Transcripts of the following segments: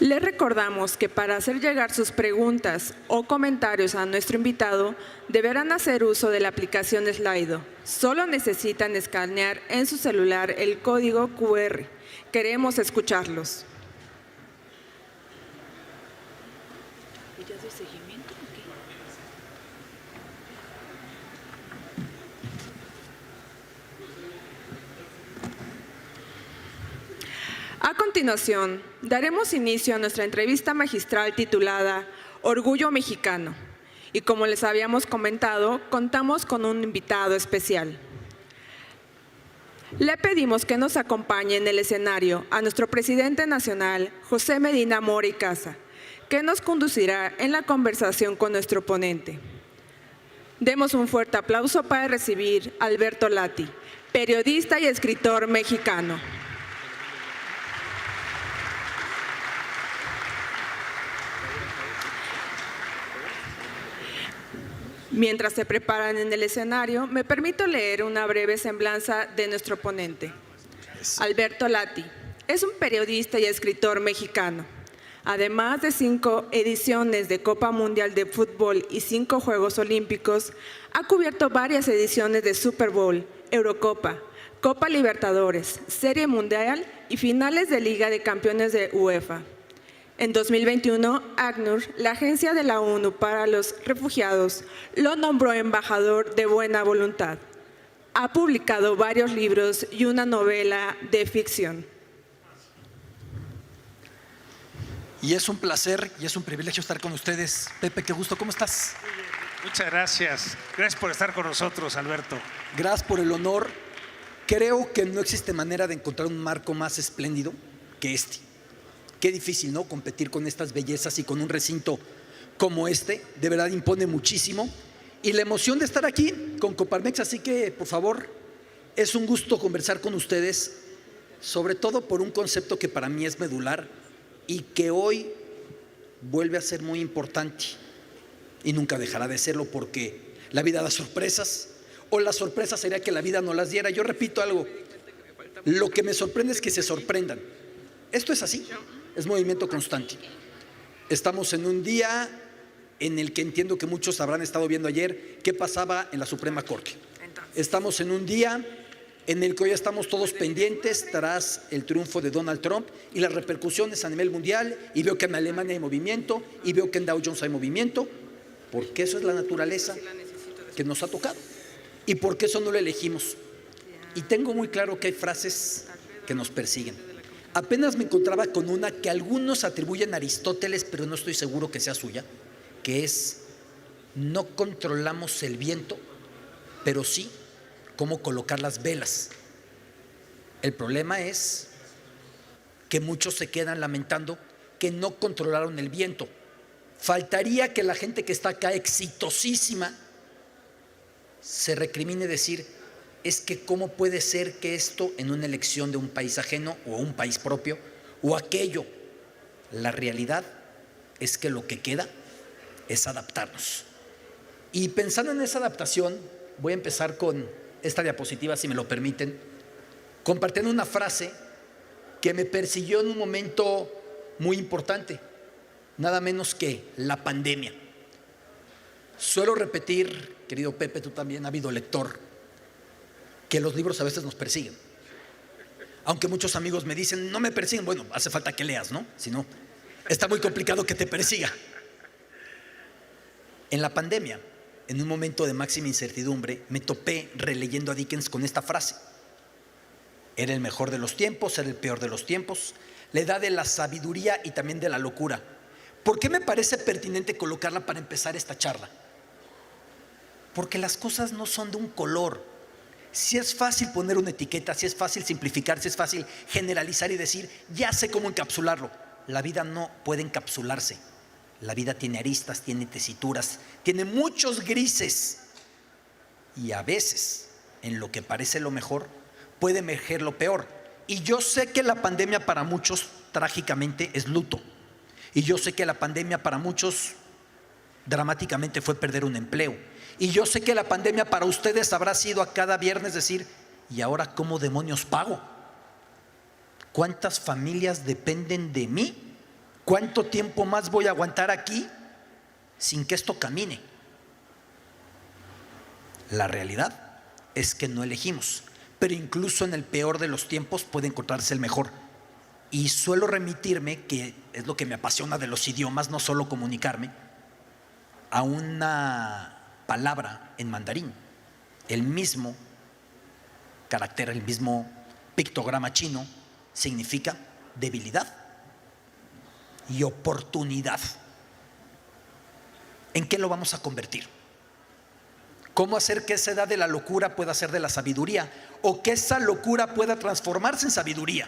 Les recordamos que para hacer llegar sus preguntas o comentarios a nuestro invitado, deberán hacer uso de la aplicación Slido. Solo necesitan escanear en su celular el código QR. Queremos escucharlos. A continuación, daremos inicio a nuestra entrevista magistral titulada Orgullo Mexicano. Y como les habíamos comentado, contamos con un invitado especial. Le pedimos que nos acompañe en el escenario a nuestro presidente nacional, José Medina Mora y Casa, que nos conducirá en la conversación con nuestro ponente. Demos un fuerte aplauso para recibir a Alberto Lati, periodista y escritor mexicano. Mientras se preparan en el escenario, me permito leer una breve semblanza de nuestro ponente. Alberto Lati es un periodista y escritor mexicano. Además de 5 ediciones de Copa Mundial de Fútbol y 5 Juegos Olímpicos, ha cubierto varias ediciones de Super Bowl, Eurocopa, Copa Libertadores, Serie Mundial y finales de Liga de Campeones de UEFA. En 2021, ACNUR, la Agencia de la ONU para los Refugiados, lo nombró embajador de buena voluntad. Ha publicado varios libros y una novela de ficción. Y es un placer y es un privilegio estar con ustedes. Pepe, qué gusto, ¿cómo estás? Muchas gracias. Gracias por estar con nosotros, Alberto. Gracias por el honor. Creo que no existe manera de encontrar un marco más espléndido que este. Qué difícil, ¿no? Competir con estas bellezas y con un recinto como este. De verdad impone muchísimo. Y la emoción de estar aquí con Coparmex, así que, por favor, es un gusto conversar con ustedes, sobre todo por un concepto que para mí es medular y que hoy vuelve a ser muy importante y nunca dejará de serlo, porque la vida da sorpresas, o la sorpresa sería que la vida no las diera. Yo repito algo, lo que me sorprende es que se sorprendan. Esto es así, es movimiento constante. Estamos en un día en el que entiendo que muchos habrán estado viendo ayer qué pasaba en la Suprema Corte. Estamos en un día en el que hoy estamos todos pendientes tras el triunfo de Donald Trump y las repercusiones a nivel mundial, y veo que en Alemania hay movimiento, y veo que en Dow Jones hay movimiento, porque eso es la naturaleza que nos ha tocado, y porque eso no lo elegimos. Y tengo muy claro que hay frases que nos persiguen. Apenas me encontraba con una que algunos atribuyen a Aristóteles, pero no estoy seguro que sea suya, que es: no controlamos el viento, pero sí cómo colocar las velas. El problema es que muchos se quedan lamentando que no controlaron el viento. Faltaría que la gente que está acá exitosísima se recrimine decir: es que cómo puede ser que esto en una elección de un país ajeno o un país propio o aquello. La realidad es que lo que queda es adaptarnos. Y pensando en esa adaptación, voy a empezar con esta diapositiva, si me lo permiten, compartiendo una frase que me persiguió en un momento muy importante, nada menos que la pandemia. Suelo repetir, querido Pepe, tú también, ávido lector, que los libros a veces nos persiguen. Aunque muchos amigos me dicen: no me persiguen. Bueno, hace falta que leas, ¿no? Si no, está muy complicado que te persiga. En la pandemia, en un momento de máxima incertidumbre, me topé releyendo a Dickens con esta frase: era el mejor de los tiempos, era el peor de los tiempos, la edad de la sabiduría y también de la locura. ¿Por qué me parece pertinente colocarla para empezar esta charla? Porque las cosas no son de un color. Si es fácil poner una etiqueta, si es fácil simplificar, si es fácil generalizar y decir: ya sé cómo encapsularlo. La vida no puede encapsularse. La vida tiene aristas, tiene tesituras, tiene muchos grises. Y a veces, en lo que parece lo mejor, puede emerger lo peor. Y yo sé que la pandemia para muchos, trágicamente, es luto. Y yo sé que la pandemia para muchos, dramáticamente, fue perder un empleo. Y yo sé que la pandemia para ustedes habrá sido a cada viernes decir: ¿y ahora cómo demonios pago? ¿Cuántas familias dependen de mí ¿Cuánto tiempo más voy a aguantar aquí sin que esto camine? La realidad es que no elegimos, pero incluso en el peor de los tiempos puede encontrarse el mejor. Y suelo remitirme, que es lo que me apasiona de los idiomas, no solo comunicarme, a una palabra en mandarín. El mismo carácter, el mismo pictograma chino significa debilidad y oportunidad. ¿En qué lo vamos a convertir? ¿Cómo hacer que esa edad de la locura pueda ser de la sabiduría? O que esa locura pueda transformarse en sabiduría.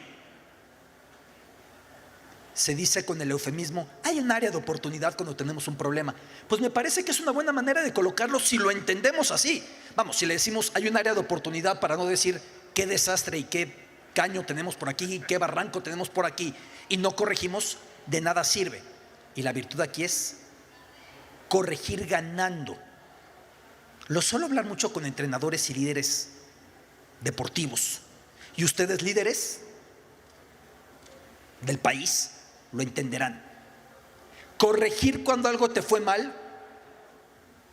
Se dice con el eufemismo, hay un área de oportunidad cuando tenemos un problema. Pues me parece que es una buena manera de colocarlo si lo entendemos así. Vamos, si le decimos hay un área de oportunidad, para no decir qué desastre y qué caño tenemos por aquí y qué barranco tenemos por aquí, y no corregimos, de nada sirve. Y la virtud aquí es corregir ganando. Lo suelo hablar mucho con entrenadores y líderes deportivos. Y ustedes, líderes del país, lo entenderán. Corregir cuando algo te fue mal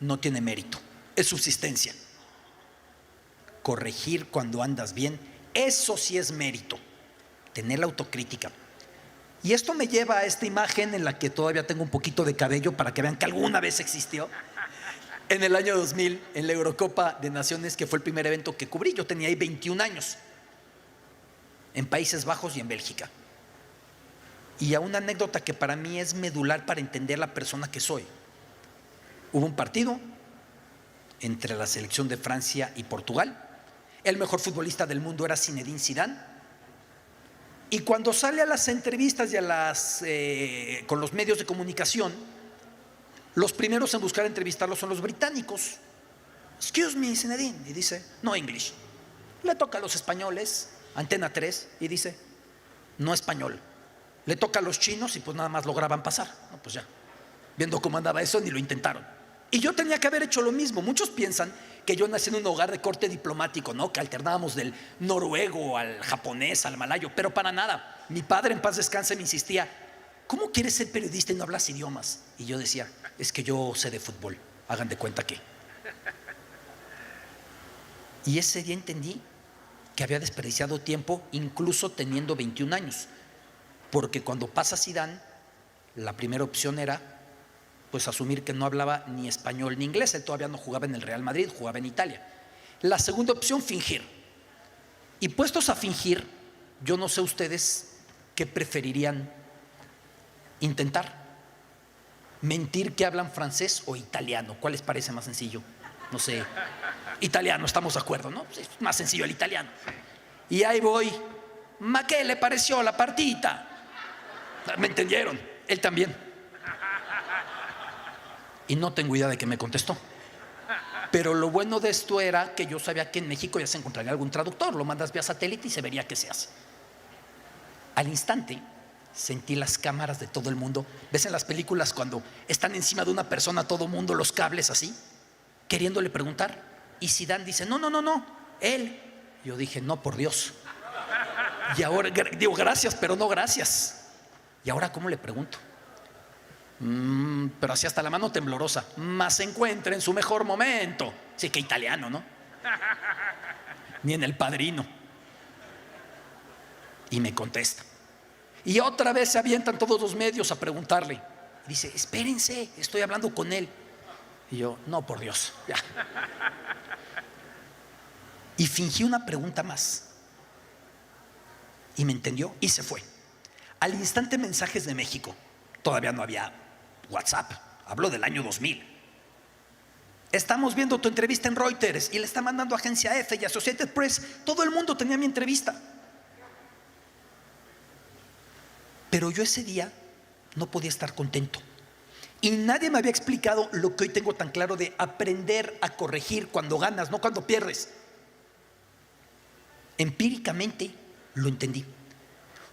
no tiene mérito, es subsistencia. Corregir cuando andas bien, eso sí es mérito. Tener la autocrítica. Y esto me lleva a esta imagen en la que todavía tengo un poquito de cabello, para que vean que alguna vez existió. En el año 2000, en la Eurocopa de Naciones, que fue el primer evento que cubrí, yo tenía ahí 21 años, en Países Bajos y en Bélgica. Y a una anécdota que para mí es medular para entender la persona que soy. Hubo un partido entre la selección de Francia y Portugal. El mejor futbolista del mundo era Zinedine Zidane. Y cuando sale a las entrevistas y con los medios de comunicación, los primeros en buscar entrevistarlo son los británicos. Excuse me, Zinedine. Y dice, no English. Le toca a los españoles, Antena 3, y dice, no español. Le toca a los chinos y pues nada más lograban pasar. No, pues ya, viendo cómo andaba eso, ni lo intentaron. Y yo tenía que haber hecho lo mismo. Muchos piensan que yo nací en un hogar de corte diplomático, ¿no? Que alternábamos del noruego al japonés, al malayo, pero para nada. Mi padre, en paz descanse, me insistía, ¿cómo quieres ser periodista y no hablas idiomas? Y yo decía, es que yo sé de fútbol, hagan de cuenta que. Y ese día entendí que había desperdiciado tiempo, incluso teniendo 21 años. Porque cuando pasa Zidane, la primera opción era pues asumir que no hablaba ni español ni inglés. Él todavía no jugaba en el Real Madrid, jugaba en Italia. La segunda opción, fingir. Y puestos a fingir, yo no sé ustedes qué preferirían intentar. Mentir que hablan francés o italiano. ¿Cuál les parece más sencillo? No sé. Italiano, estamos de acuerdo, ¿no? Es más sencillo el italiano. Y ahí voy. ¿Ma qué le pareció la partita? ¿Me entendieron? Él también. Y no tengo idea de qué me contestó. Pero lo bueno de esto era que yo sabía que en México ya se encontraría algún traductor. Lo mandas vía satélite y se vería qué se hace. Al instante sentí las cámaras de todo el mundo. ¿Ves en las películas cuando están encima de una persona todo el mundo, los cables así, queriéndole preguntar? Y Zidane dice, no, él. Yo dije, no, por Dios. Y ahora digo, gracias, pero no gracias. ¿Y ahora cómo le pregunto? Pero así hasta la mano temblorosa. Más se encuentra en su mejor momento. Sí, que italiano, ¿no? Ni en El Padrino. Y me contesta. Y otra vez se avientan todos los medios a preguntarle. Dice, espérense, estoy hablando con él. Y yo, no, por Dios, ya. Y fingí una pregunta más. Y me entendió y se fue. Al instante, mensajes de México. Todavía no había WhatsApp. Hablo del año 2000. Estamos viendo tu entrevista en Reuters y le está mandando a Agencia F y Associated Press. Todo el mundo tenía mi entrevista. Pero yo ese día no podía estar contento. Y nadie me había explicado lo que hoy tengo tan claro de aprender a corregir cuando ganas, no cuando pierdes. Empíricamente lo entendí.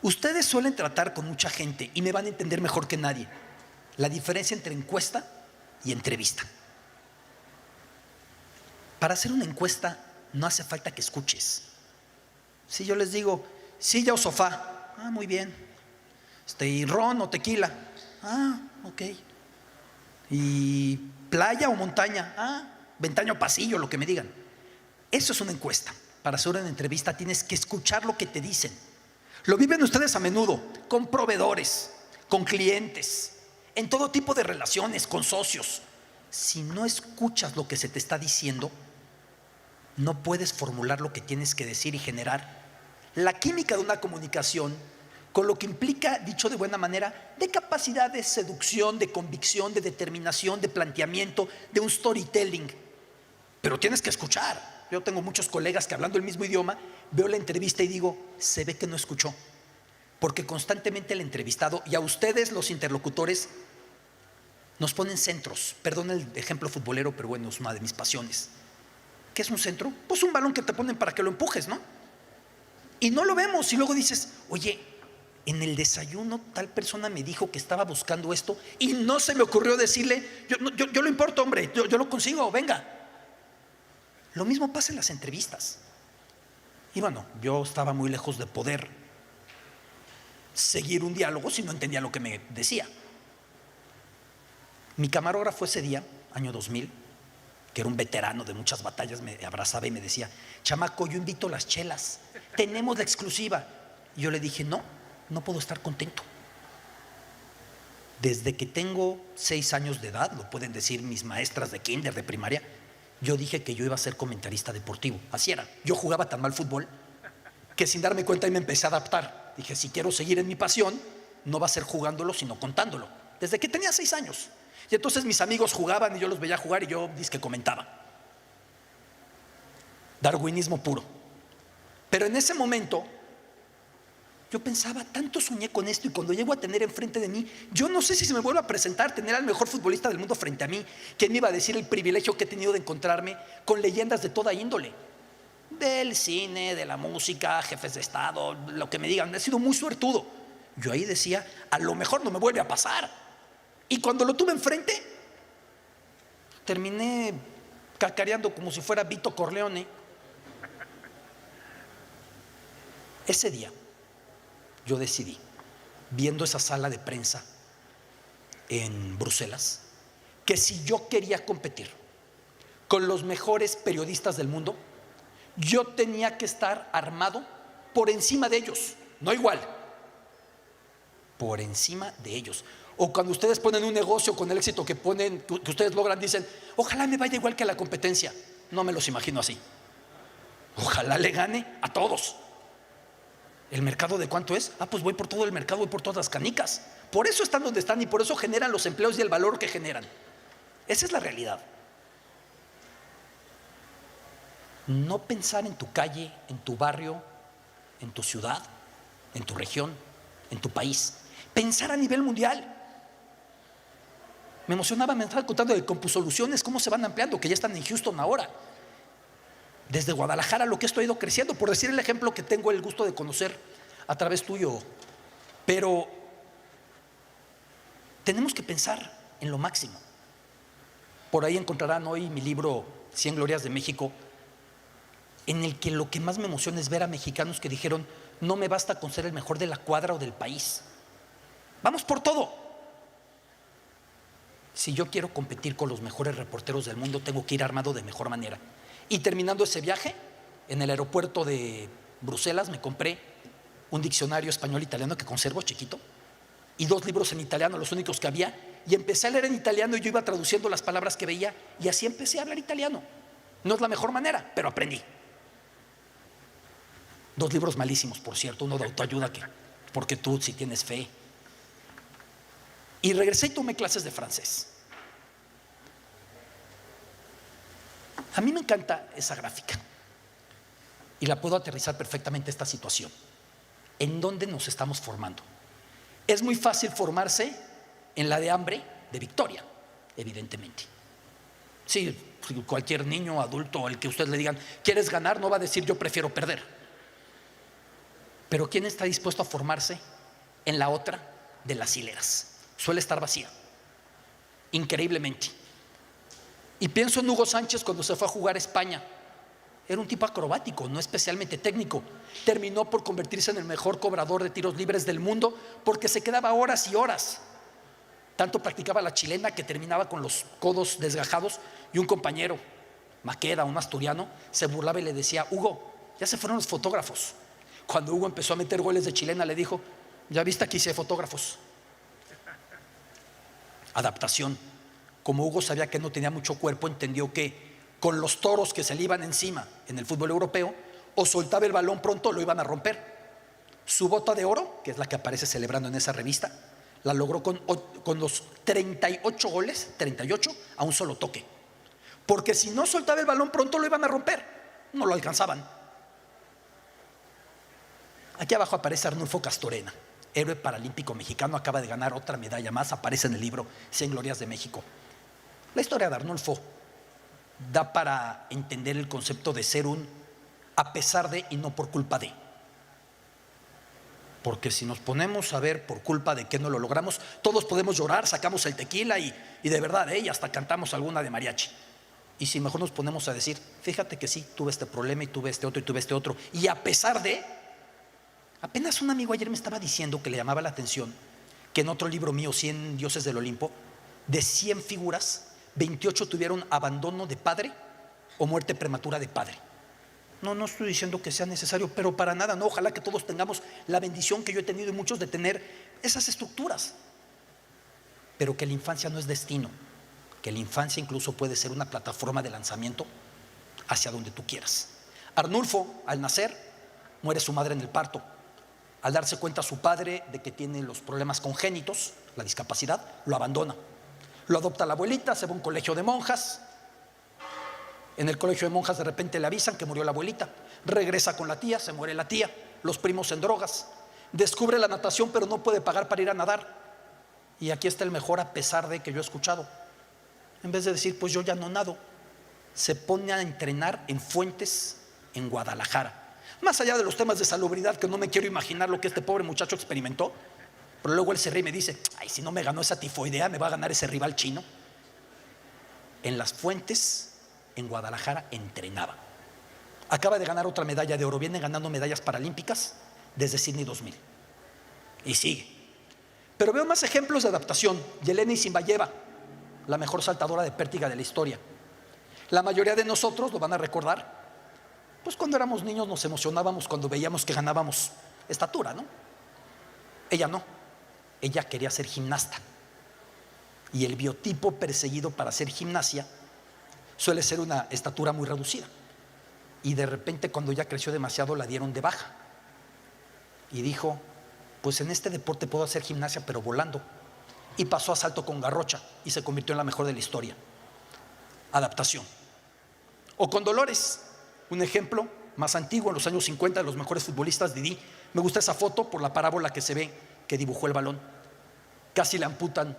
Ustedes suelen tratar con mucha gente y me van a entender mejor que nadie la diferencia entre encuesta y entrevista. Para hacer una encuesta no hace falta que escuches. Si yo les digo, silla o sofá, muy bien. ¿Ron o tequila? Ah, ok. ¿Y playa o montaña? Ah, ventana o pasillo, lo que me digan. Eso es una encuesta. Para hacer una entrevista tienes que escuchar lo que te dicen. Lo viven ustedes a menudo, con proveedores, con clientes, en todo tipo de relaciones, con socios. Si no escuchas lo que se te está diciendo, no puedes formular lo que tienes que decir y generar la química de una comunicación, con lo que implica, dicho de buena manera, de capacidad de seducción, de convicción, de determinación, de planteamiento, de un storytelling. Pero tienes que escuchar. Yo tengo muchos colegas que, hablando el mismo idioma, veo la entrevista y digo, se ve que no escuchó, porque constantemente el entrevistado, y a ustedes los interlocutores, nos ponen centros. Perdón el ejemplo futbolero, pero bueno, es una de mis pasiones. ¿Qué es un centro? Pues un balón que te ponen para que lo empujes, ¿no? Y no lo vemos, y luego dices, oye, en el desayuno tal persona me dijo que estaba buscando esto y no se me ocurrió decirle, yo lo importo, hombre, yo lo consigo, venga. Lo mismo pasa en las entrevistas. Y bueno, yo estaba muy lejos de poder seguir un diálogo si no entendía lo que me decía. Mi camarógrafo ese día, año 2000, que era un veterano de muchas batallas, me abrazaba y me decía, chamaco, yo invito las chelas, tenemos la exclusiva. Y yo le dije, no puedo estar contento. Desde que tengo 6 años de edad, lo pueden decir mis maestras de kinder, de primaria, yo dije que yo iba a ser comentarista deportivo. Así era. Yo jugaba tan mal fútbol que sin darme cuenta me empecé a adaptar. Dije, si quiero seguir en mi pasión, no va a ser jugándolo, sino contándolo. Desde que tenía 6 años. Y entonces mis amigos jugaban y yo los veía jugar y yo dizque comentaba. Darwinismo puro. Pero en ese momento yo pensaba, tanto soñé con esto, y cuando llego a tener enfrente de mí, yo no sé si se me vuelve a presentar, tener al mejor futbolista del mundo frente a mí. ¿Quién me iba a decir el privilegio que he tenido de encontrarme con leyendas de toda índole? Del cine, de la música, jefes de estado, lo que me digan. He sido muy suertudo. Yo ahí decía, a lo mejor no me vuelve a pasar. Y cuando lo tuve enfrente, terminé cacareando como si fuera Vito Corleone. Ese día yo decidí, viendo esa sala de prensa en Bruselas, que si yo quería competir con los mejores periodistas del mundo, yo tenía que estar armado por encima de ellos, no igual, por encima de ellos. O cuando ustedes ponen un negocio con el éxito que ustedes logran, dicen, ojalá me vaya igual que a la competencia. No me los imagino así. Ojalá le gane a todos. ¿El mercado de cuánto es? Pues voy por todo el mercado, voy por todas las canicas. Por eso están donde están y por eso generan los empleos y el valor que generan. Esa es la realidad. No pensar en tu calle, en tu barrio, en tu ciudad, en tu región, en tu país. Pensar a nivel mundial. Me emocionaba, me estaba contando de CompuSoluciones, cómo se van ampliando, que ya están en Houston ahora. Desde Guadalajara, lo que esto ha ido creciendo, por decir el ejemplo que tengo el gusto de conocer a través tuyo. Pero tenemos que pensar en lo máximo. Por ahí encontrarán hoy mi libro 100 Glorias de México, en el que lo que más me emociona es ver a mexicanos que dijeron, no me basta con ser el mejor de la cuadra o del país. Vamos por todo. Si yo quiero competir con los mejores reporteros del mundo, tengo que ir armado de mejor manera. Y terminando ese viaje, en el aeropuerto de Bruselas me compré un diccionario español-italiano que conservo, chiquito, y 2 libros en italiano, los únicos que había, y empecé a leer en italiano y yo iba traduciendo las palabras que veía, y así empecé a hablar italiano. No es la mejor manera, pero aprendí. 2 libros malísimos, por cierto, uno de autoayuda, porque tú si tienes fe. Y regresé y tomé clases de francés. A mí me encanta esa gráfica y la puedo aterrizar perfectamente a esta situación. ¿En dónde nos estamos formando? Es muy fácil formarse en la de hambre de victoria, evidentemente. Sí, cualquier niño, adulto, el que ustedes le digan, ¿quieres ganar? No va a decir yo prefiero perder. Pero ¿quién está dispuesto a formarse en la otra de las hileras? Suele estar vacía, increíblemente. Y pienso en Hugo Sánchez cuando se fue a jugar a España. Era un tipo acrobático, no especialmente técnico. Terminó por convertirse en el mejor cobrador de tiros libres del mundo porque se quedaba horas y horas Tanto practicaba la chilena que terminaba con los codos desgajados, y un compañero, Maqueda, un asturiano, se burlaba y le decía: Hugo, ya se fueron los fotógrafos. Cuando Hugo empezó a meter goles de chilena, le dijo: ya viste, aquí sí hay fotógrafos. Adaptación. Como Hugo sabía que no tenía mucho cuerpo, entendió que con los toros que se le iban encima en el fútbol europeo, o soltaba el balón pronto o lo iban a romper. Su bota de oro, que es la que aparece celebrando en esa revista, la logró con los 38 goles, 38 a un solo toque. Porque si no soltaba el balón pronto lo iban a romper, no lo alcanzaban. Aquí abajo aparece Arnulfo Castorena, héroe paralímpico mexicano, acaba de ganar otra medalla más, aparece en el libro 100 Glorias de México. La historia de Arnulfo da para entender el concepto de ser un a pesar de y no por culpa de. Porque si nos ponemos a ver por culpa de que no lo logramos, todos podemos llorar, sacamos el tequila y de verdad, y hasta cantamos alguna de mariachi. Y si mejor nos ponemos a decir: fíjate que sí, tuve este problema y tuve este otro y tuve este otro, y a pesar de. Apenas un amigo ayer me estaba diciendo que le llamaba la atención que en otro libro mío, 100 dioses del Olimpo, de 100 figuras, 28 tuvieron abandono de padre o muerte prematura de padre. No estoy diciendo que sea necesario, pero para nada, no. Ojalá que todos tengamos la bendición que yo he tenido y muchos de tener esas estructuras. Pero que la infancia no es destino, que la infancia incluso puede ser una plataforma de lanzamiento hacia donde tú quieras. Arnulfo, al nacer, muere su madre en el parto. Al darse cuenta su padre de que tiene los problemas congénitos, la discapacidad, lo abandona. Lo adopta la abuelita, se va a un colegio de monjas. En el colegio de monjas de repente le avisan que murió la abuelita. Regresa con la tía, se muere la tía. Los primos en drogas. Descubre la natación, pero no puede pagar para ir a nadar. Y aquí está el mejor a pesar de que yo he escuchado. En vez de decir: pues yo ya no nado, se pone a entrenar en fuentes en Guadalajara. Más allá de los temas de salubridad, que no me quiero imaginar lo que este pobre muchacho experimentó. Pero luego él se ríe y me dice: ay, si no me ganó esa tifoidea, me va a ganar ese rival chino. En las fuentes en Guadalajara entrenaba. Acaba de ganar otra medalla de oro. Viene ganando medallas paralímpicas desde Sydney 2000 y sigue. Pero veo más ejemplos de adaptación. Yelena Isinbayeva, la mejor saltadora de pértiga de la historia. La mayoría de nosotros lo van a recordar, pues cuando éramos niños nos emocionábamos cuando veíamos que ganábamos estatura, ¿no? Ella no, ella quería ser gimnasta. Y el biotipo perseguido para hacer gimnasia suele ser una estatura muy reducida. Y de repente, cuando ya creció demasiado, la dieron de baja. Y dijo: pues en este deporte puedo hacer gimnasia, pero volando. Y pasó a salto con garrocha y se convirtió en la mejor de la historia. Adaptación. O con Dolores, un ejemplo más antiguo, en los años 50, de los mejores futbolistas, Didi. Me gusta esa foto por la parábola que se ve que dibujó el balón. Casi le amputan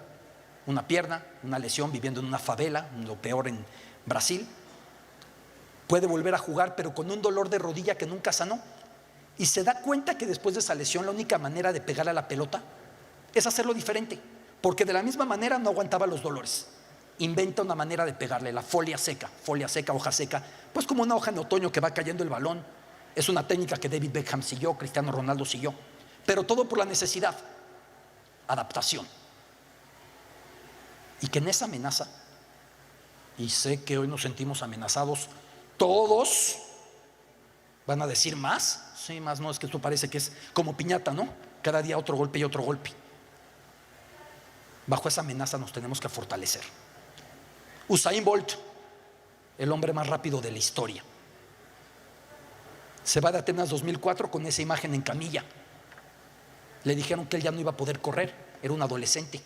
una pierna, una lesión, viviendo en una favela, lo peor en Brasil. Puede volver a jugar, pero con un dolor de rodilla que nunca sanó. Y se da cuenta que después de esa lesión, la única manera de pegarle a la pelota es hacerlo diferente, porque de la misma manera no aguantaba los dolores. Inventa una manera de pegarle, la folia seca, hoja seca, pues como una hoja en otoño que va cayendo el balón. Es una técnica que David Beckham siguió, Cristiano Ronaldo siguió, pero todo por la necesidad. Adaptación. Y que en esa amenaza, y sé que hoy nos sentimos amenazados, todos van a decir: más. Sí, más no, es que esto parece que es como piñata, ¿no? Cada día otro golpe y otro golpe. Bajo esa amenaza nos tenemos que fortalecer. Usain Bolt, el hombre más rápido de la historia, se va de Atenas 2004 con esa imagen en camilla. Le dijeron que él ya no iba a poder correr, era un adolescente,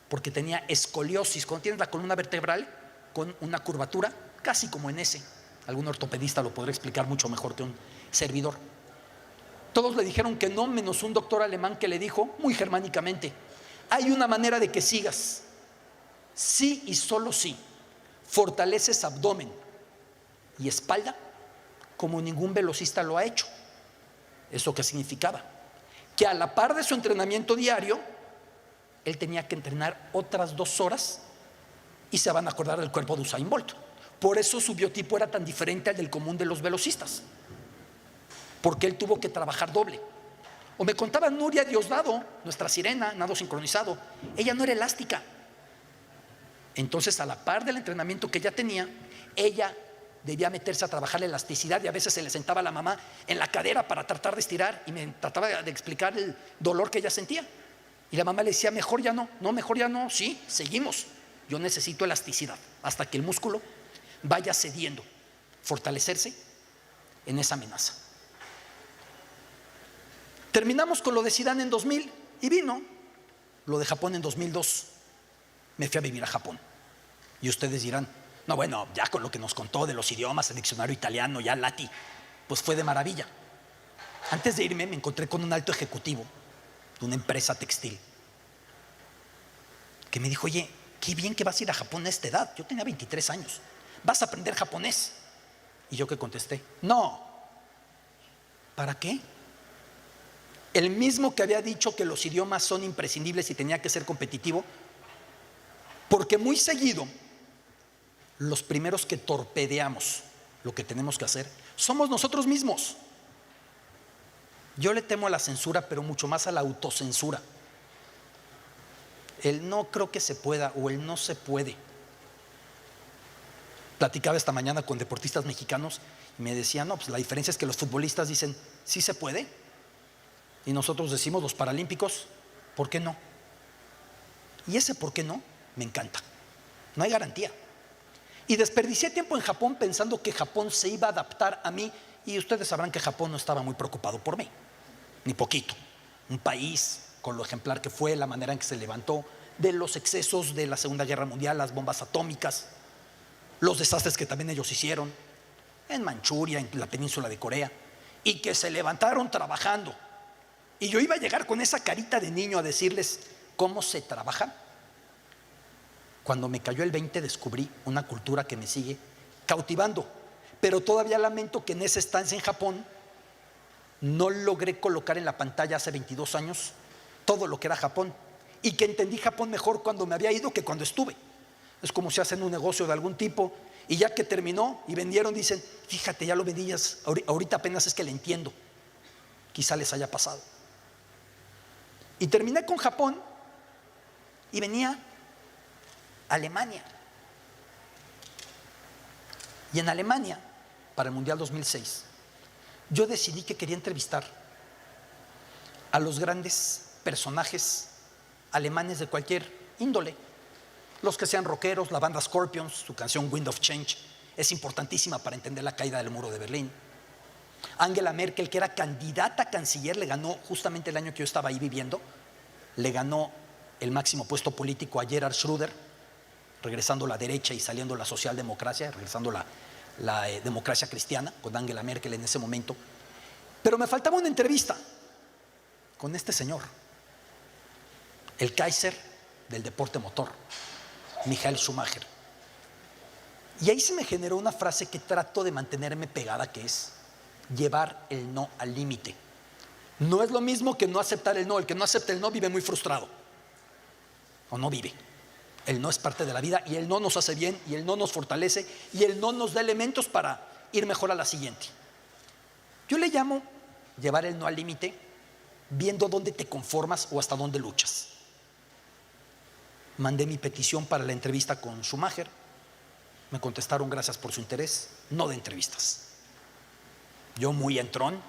porque tenía escoliosis. Cuando tienes la columna vertebral con una curvatura, casi como en ese. Algún ortopedista lo podrá explicar mucho mejor que un servidor. Todos le dijeron que no, menos un doctor alemán que le dijo muy germánicamente: hay una manera de que sigas. Sí y solo sí fortaleces abdomen y espalda como ningún velocista lo ha hecho. ¿Eso qué significaba? Que a la par de su entrenamiento diario, él tenía que entrenar otras 2 horas, y se van a acordar del cuerpo de Usain Bolt. Por eso su biotipo era tan diferente al del común de los velocistas, porque él tuvo que trabajar doble. O me contaba Nuria Diosdado, nuestra sirena, nado sincronizado. Ella no era elástica. Entonces, a la par del entrenamiento que ella tenía, ella debía meterse a trabajar la elasticidad y a veces se le sentaba a la mamá en la cadera para tratar de estirar y me trataba de explicar el dolor que ella sentía. Y la mamá le decía, mejor ya no, mejor ya no, sí, seguimos. Yo necesito elasticidad hasta que el músculo vaya cediendo, fortalecerse en esa amenaza. Terminamos con lo de Zidane en 2000 y vino lo de Japón en 2002. Me fui a vivir a Japón. Y ustedes dirán, no, bueno, ya con lo que nos contó de los idiomas, el diccionario italiano, ya Lati, pues fue de maravilla. Antes de irme me encontré con un alto ejecutivo de una empresa textil que me dijo, oye, qué bien que vas a ir a Japón a esta edad. Yo tenía 23 años. ¿Vas a aprender japonés? Y yo que contesté, no. ¿Para qué? El mismo que había dicho que los idiomas son imprescindibles y tenía que ser competitivo, porque muy seguido los primeros que torpedeamos lo que tenemos que hacer somos nosotros mismos. Yo le temo a la censura, pero mucho más a la autocensura. El no creo que se pueda o el no se puede. Platicaba esta mañana con deportistas mexicanos y me decían, no, pues la diferencia es que los futbolistas dicen, sí se puede. Y nosotros decimos, los paralímpicos, ¿por qué no? Y ese ¿por qué no? Me encanta. No hay garantía. Y desperdicié tiempo en Japón pensando que Japón se iba a adaptar a mí. Y ustedes sabrán que Japón no estaba muy preocupado por mí, ni poquito. Un país con lo ejemplar que fue, la manera en que se levantó de los excesos de la Segunda Guerra Mundial, las bombas atómicas, los desastres que también ellos hicieron en Manchuria, en la península de Corea, y que se levantaron trabajando. Y yo iba a llegar con esa carita de niño a decirles cómo se trabaja. Cuando me cayó el 20 descubrí una cultura que me sigue cautivando, pero todavía lamento que en esa estancia en Japón no logré colocar en la pantalla hace 22 años todo lo que era Japón, y que entendí Japón mejor cuando me había ido que cuando estuve. Es como si hacen un negocio de algún tipo y ya que terminó y vendieron dicen, fíjate, ya lo vendías, ahorita apenas es que le entiendo. Quizá les haya pasado. Y terminé con Japón y venía a Alemania. Y en Alemania, para el Mundial 2006, yo decidí que quería entrevistar a los grandes personajes alemanes de cualquier índole. Los que sean rockeros, la banda Scorpions, su canción Wind of Change es importantísima para entender la caída del muro de Berlín. Angela Merkel, que era candidata a canciller, le ganó justamente el año que yo estaba ahí viviendo, le ganó el máximo puesto político a Gerhard Schröder, regresando la derecha y saliendo la socialdemocracia, regresando la democracia cristiana con Angela Merkel en ese momento. Pero me faltaba una entrevista con este señor, el Kaiser del deporte motor, Michael Schumacher. Y ahí se me generó una frase que trato de mantenerme pegada, que es llevar el no al límite. No es lo mismo que no aceptar el no. El que no acepta el no vive muy frustrado, o no vive. El no es parte de la vida y el no nos hace bien y el no nos fortalece y el no nos da elementos para ir mejor a la siguiente. Yo le llamo llevar el no al límite, viendo dónde te conformas o hasta dónde luchas. Mandé mi petición para la entrevista con Schumacher. Me contestaron gracias por su interés, no de entrevistas. Yo muy entrón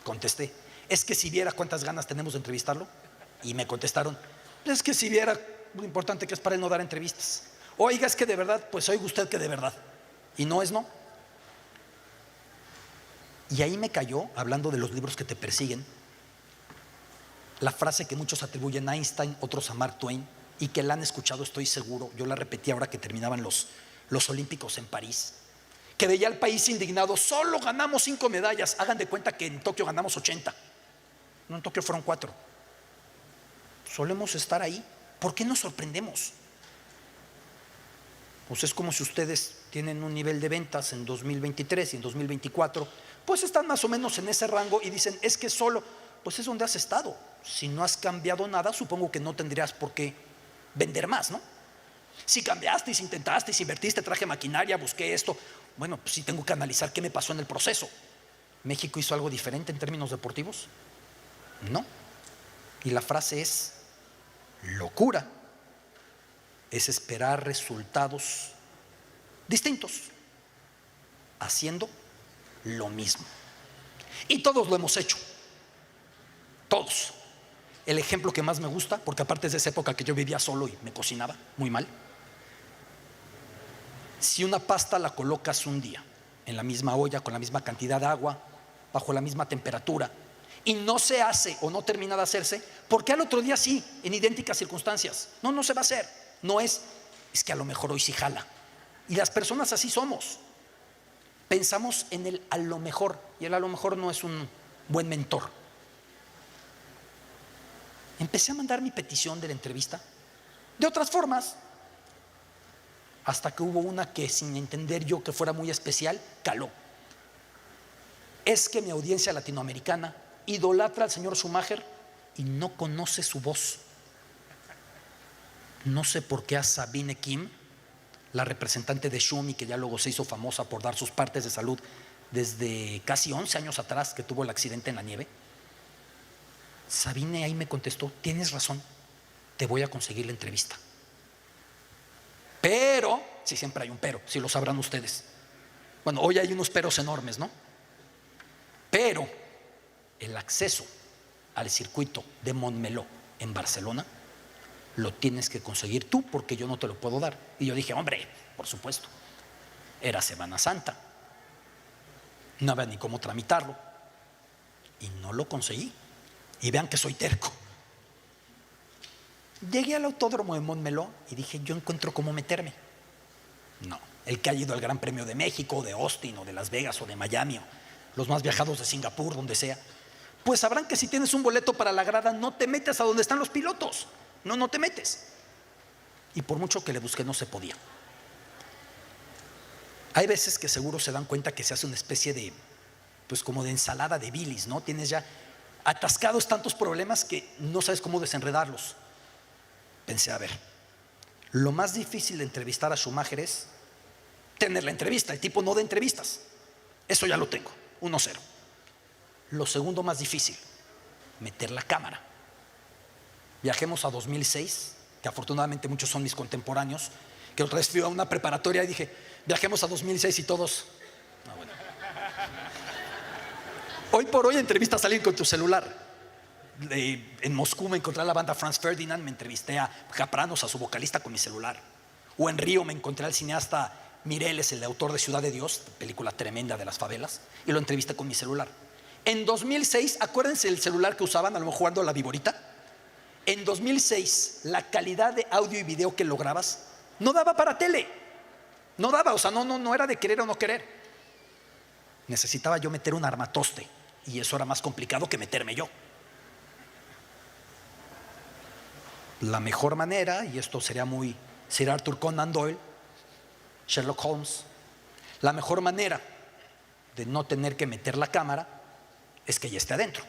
contesté, es que si viera cuántas ganas tenemos de entrevistarlo. Y me contestaron, es que si viera lo importante que es para él no dar entrevistas. Oiga, es que de verdad, pues oiga usted que de verdad. Y no es no. Y ahí me cayó, hablando de los libros que te persiguen, la frase que muchos atribuyen a Einstein, otros a Mark Twain, y que la han escuchado, estoy seguro. Yo la repetí ahora que terminaban los Olímpicos en París, que veía al país indignado, solo ganamos 5 medallas, hagan de cuenta que en Tokio ganamos 80. No, en Tokio fueron 4. Solemos estar ahí. ¿Por qué nos sorprendemos? Pues es como si ustedes tienen un nivel de ventas en 2023 y en 2024, pues están más o menos en ese rango y dicen, es que solo, pues es donde has estado. Si no has cambiado nada, supongo que no tendrías por qué vender más, ¿no? Si cambiaste, si intentaste, si invertiste, traje maquinaria, busqué esto, bueno, pues sí tengo que analizar qué me pasó en el proceso. ¿México hizo algo diferente en términos deportivos? No. Y la frase es: locura es esperar resultados distintos haciendo lo mismo. Y todos lo hemos hecho. Todos. El ejemplo que más me gusta, porque aparte es de esa época que yo vivía solo y me cocinaba muy mal. Si una pasta la colocas un día en la misma olla, con la misma cantidad de agua, bajo la misma temperatura, y no se hace o no termina de hacerse, ¿por qué al otro día sí, en idénticas circunstancias? No se va a hacer. No es que a lo mejor hoy sí jala. Y las personas así somos. Pensamos en el a lo mejor, y el a lo mejor no es un buen mentor. Empecé a mandar mi petición de la entrevista de otras formas, hasta que hubo una que, sin entender yo que fuera muy especial, caló. Es que mi audiencia latinoamericana idolatra al señor Schumacher y no conoce su voz. No sé por qué a Sabine Kim, la representante de Schumi, que ya luego se hizo famosa por dar sus partes de salud desde casi 11 años atrás que tuvo el accidente en la nieve, Sabine ahí me contestó: tienes razón, te voy a conseguir la entrevista. Pero, sí, siempre hay un pero, si lo sabrán ustedes. Bueno, hoy hay unos peros enormes, ¿no? Pero el acceso al circuito de Montmeló en Barcelona lo tienes que conseguir tú, porque yo no te lo puedo dar. Y yo dije: hombre, por supuesto. Era Semana Santa, no había ni cómo tramitarlo, y no lo conseguí. Y vean que soy terco. Llegué al autódromo de Montmeló y dije: yo encuentro cómo meterme. No, el que ha ido al Gran Premio de México, de Austin, o de Las Vegas, o de Miami, o los más viajados de Singapur, donde sea, pues sabrán que si tienes un boleto para la grada, no te metes a donde están los pilotos. No te metes. Y por mucho que le busqué, no se podía. Hay veces que seguro se dan cuenta que se hace una especie de, pues como de ensalada de bilis, ¿no? Tienes ya atascados tantos problemas que no sabes cómo desenredarlos. Pensé: a ver, lo más difícil de entrevistar a Schumacher es tener la entrevista. El tipo no da entrevistas. Eso ya lo tengo, 1-0. Lo segundo más difícil, meter la cámara. Viajemos a 2006, que afortunadamente muchos son mis contemporáneos, que otra vez fui a una preparatoria y dije: viajemos a 2006, y todos: no, bueno. Hoy por hoy entrevistas a alguien con tu celular. En Moscú me encontré a la banda Franz Ferdinand, me entrevisté a Kapranos, a su vocalista, con mi celular. O en Río me encontré al cineasta Mireles, el autor de Ciudad de Dios, película tremenda de las favelas, y lo entrevisté con mi celular. En 2006, acuérdense el celular que usaban, a lo mejor jugando a la viborita. En 2006, la calidad de audio y video que lograbas no daba para tele. No daba, o sea, no era de querer o no querer. Necesitaba yo meter un armatoste, y eso era más complicado que meterme yo. La mejor manera, y esto sería muy Sir Arthur Conan Doyle, Sherlock Holmes, la mejor manera de no tener que meter la cámara es que ya esté adentro.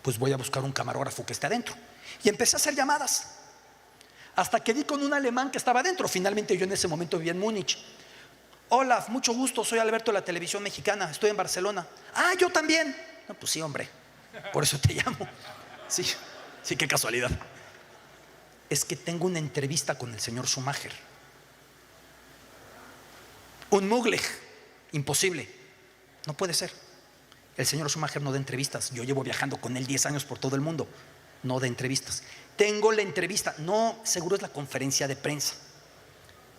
Pues voy a buscar un camarógrafo que esté adentro. Y empecé a hacer llamadas, hasta que di con un alemán que estaba adentro. Finalmente yo en ese momento vivía en Múnich. Hola, mucho gusto, soy Alberto de la televisión mexicana, estoy en Barcelona. Ah, yo también. No, pues sí, hombre, por eso te llamo. Sí, qué casualidad. Es que tengo una entrevista con el señor Schumacher. Un Mugleg, imposible, no puede ser. El señor Schumacher no da entrevistas. Yo llevo viajando con él 10 años por todo el mundo. No da entrevistas. Tengo la entrevista. No, seguro es la conferencia de prensa.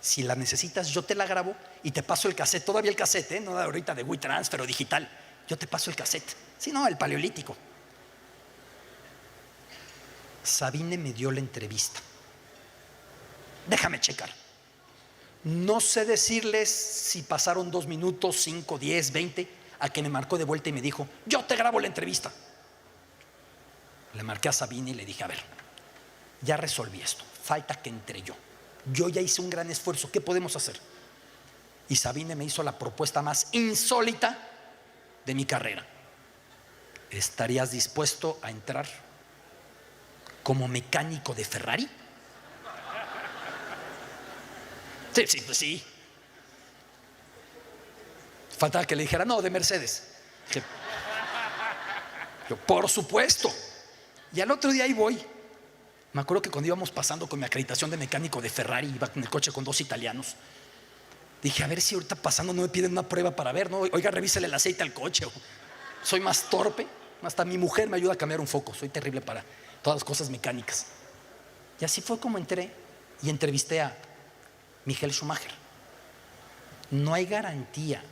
Si la necesitas, yo te la grabo y te paso el cassette. Todavía el cassette, no de ahorita de WeTransfer o digital. Yo te paso el cassette. Si no, el paleolítico. Sabine me dio la entrevista. Déjame checar. No sé decirles si pasaron 2 minutos, 5, 10, 20, a que me marcó de vuelta y me dijo: yo te grabo la entrevista. Le marqué a Sabine y le dije: a ver, ya resolví esto, falta que entre yo. Yo ya hice un gran esfuerzo, ¿qué podemos hacer? Y Sabine me hizo la propuesta más insólita de mi carrera. ¿Estarías dispuesto a entrar como mecánico de Ferrari? Sí, pues sí. Faltaba que le dijera: no, de Mercedes. Yo, por supuesto. Y al otro día ahí voy. Me acuerdo que cuando íbamos pasando con mi acreditación de mecánico de Ferrari, iba con el coche con 2 italianos. Dije, a ver si ahorita pasando no me piden una prueba para ver, ¿no? Oiga, revísele el aceite al coche. Soy más torpe. Hasta mi mujer me ayuda a cambiar un foco. Soy terrible para todas las cosas mecánicas. Y así fue como entré y entrevisté a Michael Schumacher. No hay garantía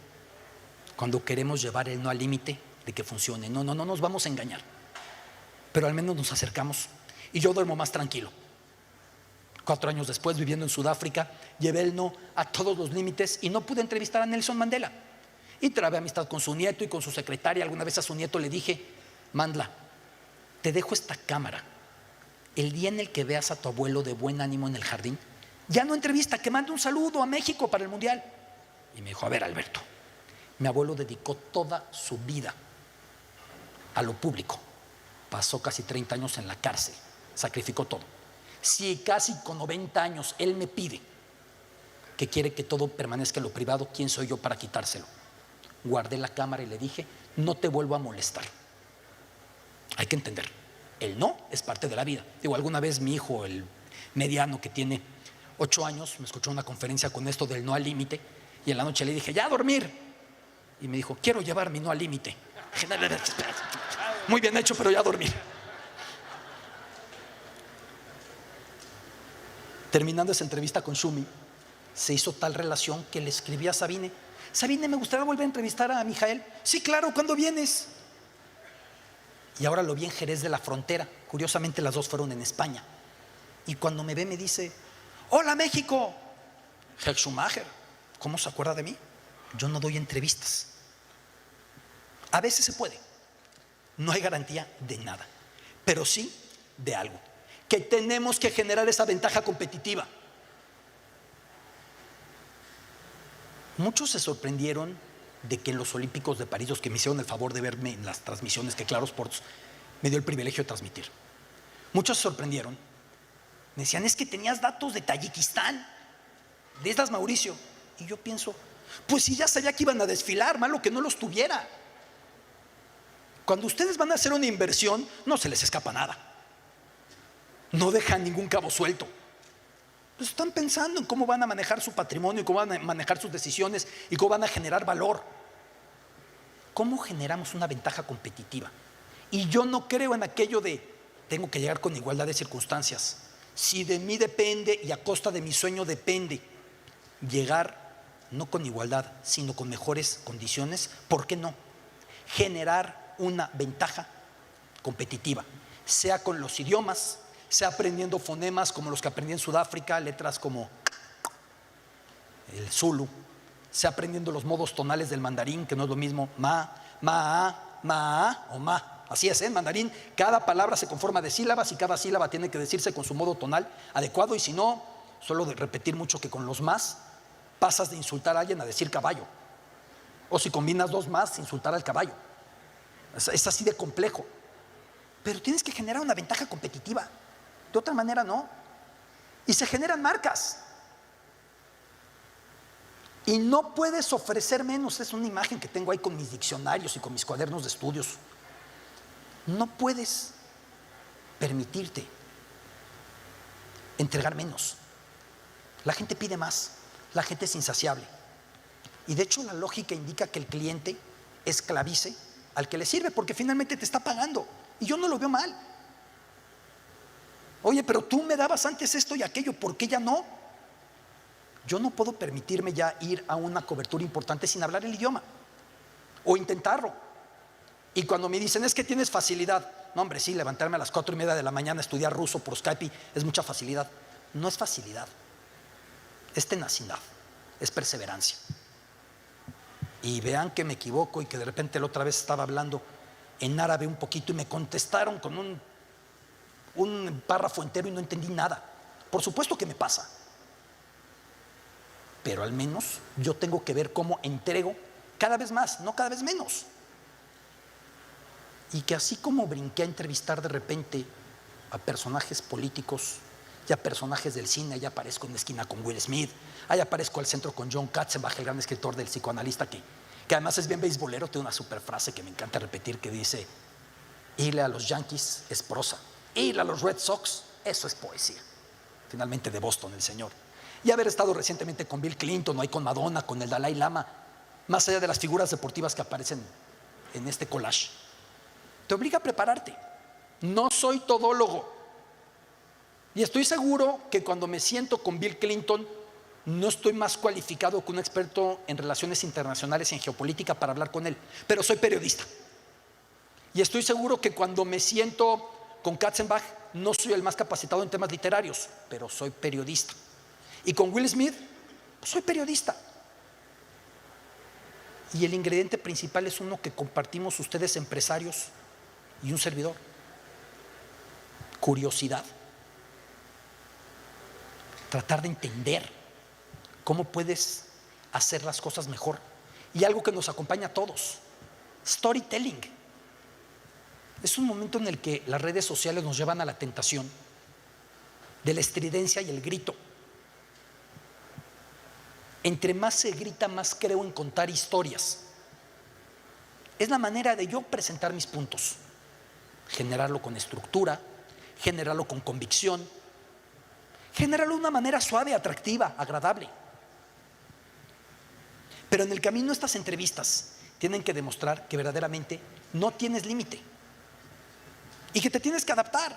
cuando queremos llevar el no al límite de que funcione. No nos vamos a engañar. Pero al menos nos acercamos y yo duermo más tranquilo. 4 años después, viviendo en Sudáfrica, llevé el no a todos los límites y no pude entrevistar a Nelson Mandela. Y trabé amistad con su nieto y con su secretaria. Alguna vez a su nieto le dije, Mandla, te dejo esta cámara. El día en el que veas a tu abuelo de buen ánimo en el jardín, ya no entrevista, que mande un saludo a México para el Mundial. Y me dijo, a ver, Alberto, mi abuelo dedicó toda su vida a lo público. Pasó casi 30 años en la cárcel, sacrificó todo. Si casi con 90 años él me pide que quiere que todo permanezca en lo privado, ¿quién soy yo para quitárselo? Guardé la cámara y le dije, no te vuelvo a molestar. Hay que entender, el no es parte de la vida. Digo, alguna vez mi hijo, el mediano que tiene 8 años, me escuchó una conferencia con esto del no al límite y en la noche le dije, ya a dormir. Y me dijo, quiero llevar mi no al límite. Muy bien hecho, pero ya a dormir. Terminando esa entrevista con Shumi, se hizo tal relación que le escribí a Sabine, Sabine, me gustaría volver a entrevistar a Michael. Sí, claro, ¿cuándo vienes? Y ahora lo vi en Jerez de la Frontera. Curiosamente las dos fueron en España. Y cuando me ve me dice, hola México. Michael Schumacher, ¿cómo se acuerda de mí? Yo no doy entrevistas. A veces se puede. No hay garantía de nada, pero sí de algo, que tenemos que generar esa ventaja competitiva. Muchos se sorprendieron de que en los Olímpicos de París, los que me hicieron el favor de verme en las transmisiones que Claro Sports me dio el privilegio de transmitir, muchos se sorprendieron. Me decían, es que tenías datos de Tayikistán, de Islas Mauricio. Y yo pienso, pues si ya sabía que iban a desfilar, malo que no los tuviera. Cuando ustedes van a hacer una inversión, no se les escapa nada. No dejan ningún cabo suelto. Pues están pensando en cómo van a manejar su patrimonio, cómo van a manejar sus decisiones y cómo van a generar valor. ¿Cómo generamos una ventaja competitiva? Y yo no creo en aquello de tengo que llegar con igualdad de circunstancias. Si de mí depende y a costa de mi sueño depende llegar no con igualdad, sino con mejores condiciones, ¿por qué no? Generar una ventaja competitiva, sea con los idiomas, sea aprendiendo fonemas como los que aprendí en Sudáfrica, letras como el Zulu, sea aprendiendo los modos tonales del mandarín, que no es lo mismo ma, o ma. Así es, en mandarín cada palabra se conforma de sílabas y cada sílaba tiene que decirse con su modo tonal adecuado, y si no, solo de repetir mucho que con los más pasas de insultar a alguien a decir caballo, o si combinas 2 más, insultar al caballo. Es así de complejo. Pero tienes que generar una ventaja competitiva. De otra manera no. Y se generan marcas. Y no puedes ofrecer menos. Es una imagen que tengo ahí con mis diccionarios y con mis cuadernos de estudios. No puedes permitirte entregar menos. La gente pide más. La gente es insaciable. Y de hecho la lógica indica que el cliente esclavice al que le sirve, porque finalmente te está pagando. Y yo no lo veo mal. Oye, pero tú me dabas antes esto y aquello, ¿por qué ya no? Yo no puedo permitirme ya ir a una cobertura importante sin hablar el idioma, o intentarlo. Y cuando me dicen, es que tienes facilidad. No, hombre, sí, levantarme a las 4:30 de la mañana a estudiar ruso por Skype es mucha facilidad. No es facilidad, es tenacidad, es perseverancia. Y vean que me equivoco y que de repente la otra vez estaba hablando en árabe un poquito y me contestaron con un párrafo entero y no entendí nada. Por supuesto que me pasa, pero al menos yo tengo que ver cómo entrego cada vez más, no cada vez menos. Y que así como brinqué a entrevistar de repente a personajes políticos y a personajes del cine, allá aparezco en la esquina con Will Smith, allá aparezco al centro con John Katzenbach, el gran escritor del psicoanalista que además es bien beisbolero. Tiene una super frase que me encanta repetir que dice: Irle a los Yankees es prosa. Irle a los Red Sox, eso es poesía. Finalmente de Boston, el señor. Y haber estado recientemente con Bill Clinton, o ahí con Madonna, con el Dalai Lama, más allá de las figuras deportivas que aparecen en este collage, te obliga a prepararte. No soy todólogo. Y estoy seguro que cuando me siento con Bill Clinton, no estoy más cualificado que un experto en relaciones internacionales y en geopolítica para hablar con él, pero soy periodista. Y estoy seguro que cuando me siento con Katzenbach, no soy el más capacitado en temas literarios, pero soy periodista. Y con Will Smith, pues soy periodista. Y el ingrediente principal es uno que compartimos ustedes, empresarios, y un servidor: curiosidad. Tratar de entender cómo puedes hacer las cosas mejor. Y algo que nos acompaña a todos: storytelling. Es un momento en el que las redes sociales nos llevan a la tentación de la estridencia y el grito. Entre más se grita, más creo en contar historias. Es la manera de yo presentar mis puntos, generarlo con estructura, generarlo con convicción, generarlo de una manera suave, atractiva, agradable. Pero en el camino estas entrevistas tienen que demostrar que verdaderamente no tienes límite y que te tienes que adaptar.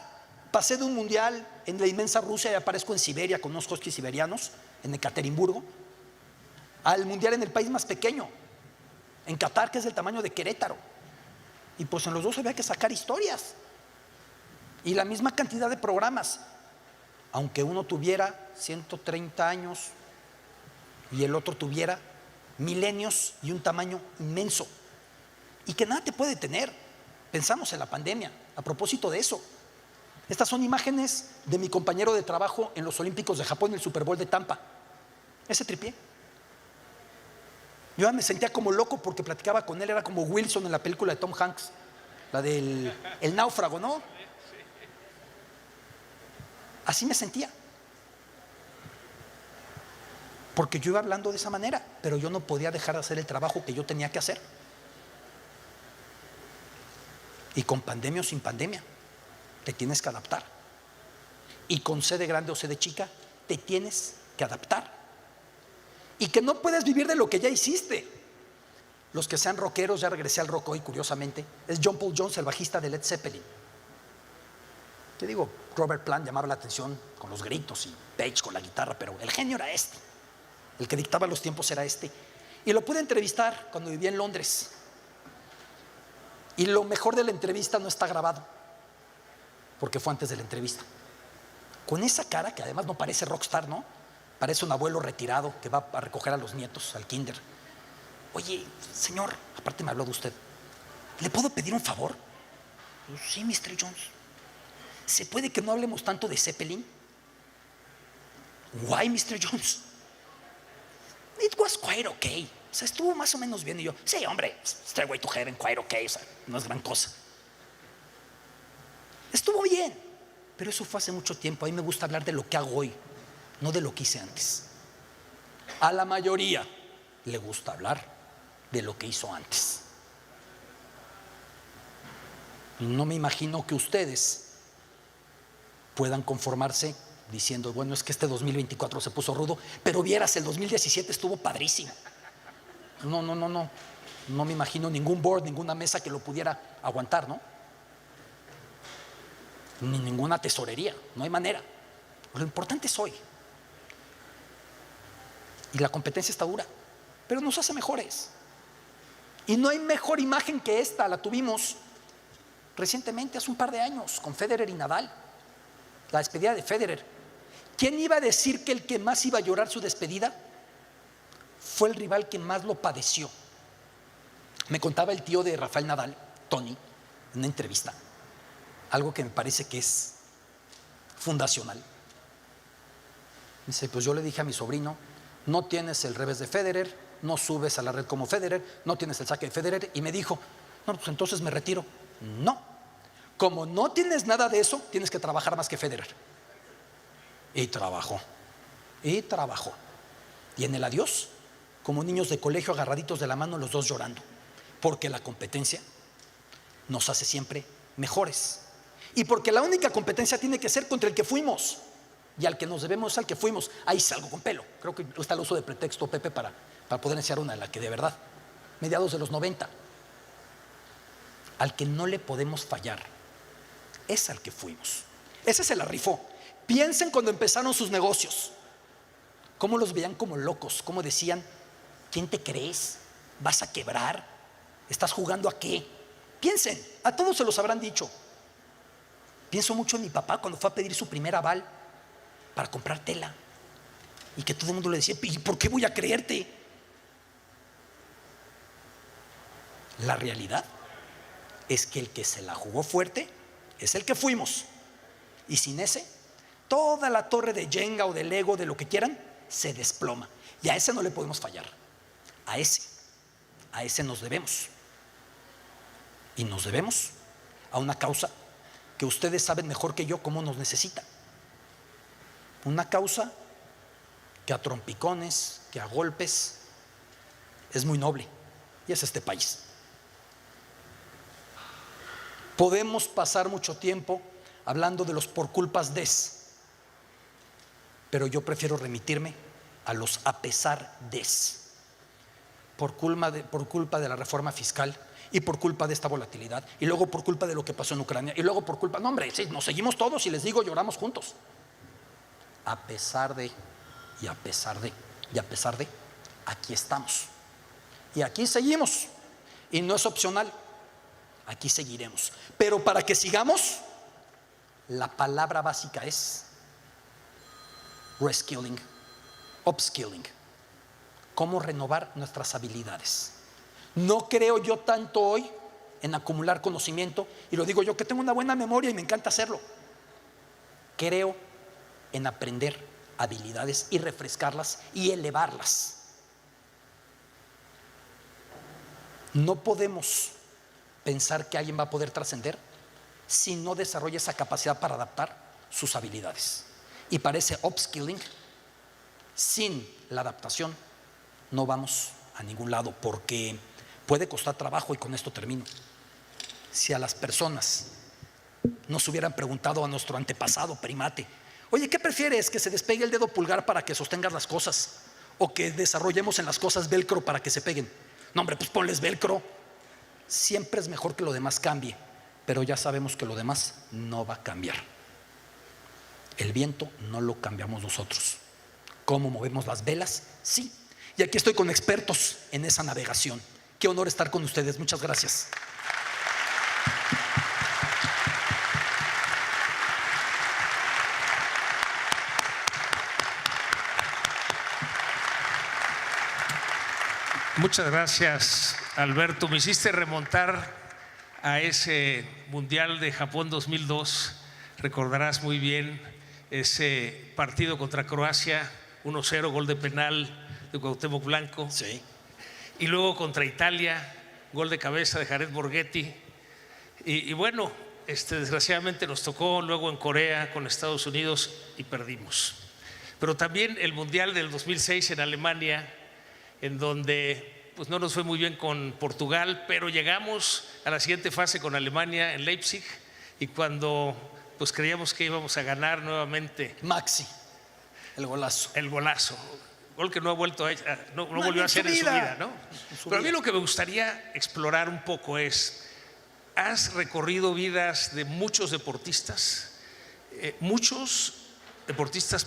Pasé de un mundial en la inmensa Rusia y aparezco en Siberia con unos huskies siberianos, en Ekaterimburgo, al mundial en el país más pequeño, en Qatar, que es del tamaño de Querétaro. Y pues en los dos había que sacar historias y la misma cantidad de programas, aunque uno tuviera 130 años y el otro tuviera milenios y un tamaño inmenso, y que nada te puede detener. Pensamos en la pandemia. A propósito de eso, estas son imágenes de mi compañero de trabajo en los Olímpicos de Japón, en el Super Bowl de Tampa. Ese tripié. Yo me sentía como loco porque platicaba con él. Era como Wilson en la película de Tom Hanks, la del El náufrago, ¿no? Así me sentía, porque yo iba hablando de esa manera, pero yo no podía dejar de hacer el trabajo que yo tenía que hacer. Y con pandemia o sin pandemia, te tienes que adaptar. Y con C de grande o C de chica, te tienes que adaptar. Y que no puedes vivir de lo que ya hiciste. Los que sean rockeros, ya regresé al rock hoy, curiosamente, es John Paul Jones, el bajista de Led Zeppelin. Te digo, Robert Plant llamaba la atención con los gritos y Page con la guitarra, pero el genio era este. El que dictaba los tiempos era este. Y lo pude entrevistar cuando vivía en Londres. Y lo mejor de la entrevista no está grabado, porque fue antes de la entrevista. Con esa cara, que además no parece rockstar, ¿no? Parece un abuelo retirado que va a recoger a los nietos al kinder. Oye, señor, aparte me habló de usted, ¿le puedo pedir un favor? Sí, Mr. Jones. ¿Se puede que no hablemos tanto de Zeppelin? Why, Mr. Jones? It was quite okay. O sea, estuvo más o menos bien. Y yo, sí, hombre, Stairway to Heaven, quite okay. O sea, no es gran cosa. Estuvo bien, pero eso fue hace mucho tiempo. A mí me gusta hablar de lo que hago hoy, no de lo que hice antes. A la mayoría le gusta hablar de lo que hizo antes. No me imagino que ustedes puedan conformarse diciendo, bueno, es que este 2024 se puso rudo, pero vieras, el 2017 estuvo padrísimo. No me imagino ningún board, ninguna mesa que lo pudiera aguantar, ¿no? Ni ninguna tesorería, no hay manera. Lo importante es hoy. Y la competencia está dura, pero nos hace mejores. Y no hay mejor imagen que esta. La tuvimos recientemente, hace un par de años, con Federer y Nadal. La despedida de Federer. ¿Quién iba a decir que el que más iba a llorar su despedida fue el rival que más lo padeció? Me contaba el tío de Rafael Nadal, Tony, en una entrevista, algo que me parece que es fundacional. Dice, pues yo le dije a mi sobrino, no tienes el revés de Federer, no subes a la red como Federer, no tienes el saque de Federer, y me dijo, no, pues entonces me retiro. No, como no tienes nada de eso, tienes que trabajar más que Federer. Y trabajó. Y en el adiós, como niños de colegio agarraditos de la mano, los dos llorando, porque la competencia nos hace siempre mejores. Y porque la única competencia tiene que ser contra el que fuimos. Y al que nos debemos es al que fuimos. Ahí salgo con pelo. Creo que está el uso de pretexto, Pepe, para poder enseñar una de la que de verdad. Mediados de los 90. Al que no le podemos fallar es al que fuimos. Ese se la rifó. Piensen cuando empezaron sus negocios. Cómo los veían como locos. Cómo decían, ¿quién te crees? ¿Vas a quebrar? ¿Estás jugando a qué? Piensen, a todos se los habrán dicho. Pienso mucho en mi papá cuando fue a pedir su primer aval para comprar tela. Y que todo el mundo le decía, ¿y por qué voy a creerte? La realidad es que el que se la jugó fuerte es el que fuimos. Y sin ese, toda la torre de Jenga o de Lego, de lo que quieran, se desploma. Y a ese no le podemos fallar. A ese nos debemos. Y nos debemos a una causa que ustedes saben mejor que yo cómo nos necesita. Una causa que a trompicones, que a golpes, es muy noble. Y es este país. Podemos pasar mucho tiempo hablando de los por culpas de, pero yo prefiero remitirme a los a pesar de. Por culpa de la reforma fiscal, y por culpa de esta volatilidad, y luego por culpa de lo que pasó en Ucrania, y luego por culpa, no hombre, sí, nos seguimos todos y les digo, lloramos juntos. A pesar de, y a pesar de, y a pesar de, aquí estamos. Y aquí seguimos. Y no es opcional. Aquí seguiremos. Pero para que sigamos, la palabra básica es reskilling, upskilling. Cómo renovar nuestras habilidades. No creo yo tanto hoy en acumular conocimiento, y lo digo yo que tengo una buena memoria y me encanta hacerlo. Creo en aprender habilidades y refrescarlas y elevarlas. No podemos pensar que alguien va a poder trascender si no desarrolla esa capacidad para adaptar sus habilidades. Y para ese upskilling, sin la adaptación, no vamos a ningún lado, porque puede costar trabajo. Y con esto termino. Si a las personas nos hubieran preguntado a nuestro antepasado primate, oye, ¿qué prefieres? ¿Que se despegue el dedo pulgar para que sostengas las cosas? ¿O que desarrollemos en las cosas velcro para que se peguen? No, hombre, pues ponles velcro. Siempre es mejor que lo demás cambie, pero ya sabemos que lo demás no va a cambiar. El viento no lo cambiamos nosotros. ¿Cómo movemos las velas? Sí. Y aquí estoy con expertos en esa navegación. Qué honor estar con ustedes. Muchas gracias. Muchas gracias, Alberto. Me hiciste remontar a ese Mundial de Japón 2002. Recordarás muy bien ese partido contra Croacia, 1-0, gol de penal de Cuauhtémoc Blanco. Sí. Y luego contra Italia, gol de cabeza de Jared Borghetti. Y bueno, desgraciadamente nos tocó luego en Corea con Estados Unidos y perdimos. Pero también el Mundial del 2006 en Alemania, en donde pues no nos fue muy bien con Portugal, pero llegamos a la siguiente fase con Alemania en Leipzig, y cuando pues creíamos que íbamos a ganar nuevamente. Maxi, el golazo. El golazo, gol que no ha vuelto no volvió a hacer en su vida, ¿no? Pero a mí lo que me gustaría explorar un poco es, has recorrido vidas de muchos deportistas